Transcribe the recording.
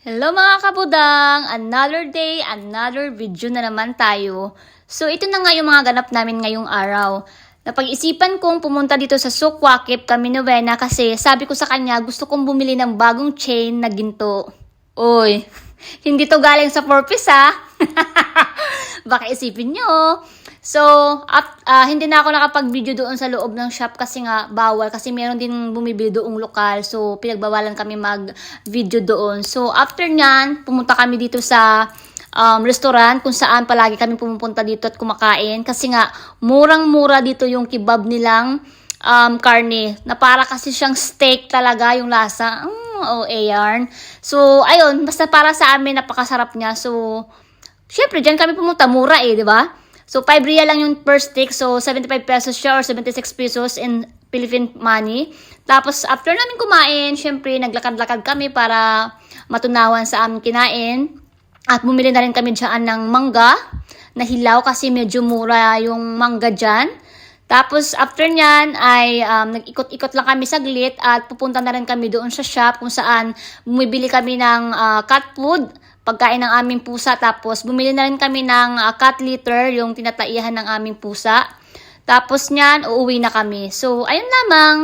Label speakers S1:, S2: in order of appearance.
S1: Hello mga kabudang! Another day, another video na naman tayo. So ito na nga yung mga ganap namin ngayong araw. Napag-isipan kong pumunta dito sa Souq Waqif kami Novena kasi sabi ko sa kanya gusto kong bumili ng bagong chain na ginto. Uy, hindi to galing sa Purpose ha? Baka isipin nyo. So, hindi na ako nakapag-video doon sa loob ng shop kasi nga bawal. Kasi meron din bumibili doong lokal. So, pinagbawalan kami mag-video doon. So, after nyan, pumunta kami dito sa restaurant kung saan palagi kami pumupunta dito at kumakain. Kasi nga, murang-mura dito yung kebab nilang karne. Na para kasi siyang steak talaga yung lasa. yarn. So, ayun, basta para sa amin, napakasarap niya. So, syempre, dyan kami pumunta. Mura di ba? So, 5 real lang yung per stick. So, 75 pesos siya or 76 pesos in Philippine money. Tapos, after namin kumain, syempre, naglakad-lakad kami para matunawan sa aming kinain. At bumili na rin kami dyan ng mangga na hilaw kasi medyo mura yung mangga dyan. Tapos, after nyan, ay nag-ikot-ikot lang kami saglit at pupunta na rin kami doon sa shop kung saan bumibili kami ng cat food, pagkain ng aming pusa. Tapos, bumili na rin kami ng cat litter, yung tinataihan ng aming pusa. Tapos nyan, uuwi na kami. So, ayun lamang.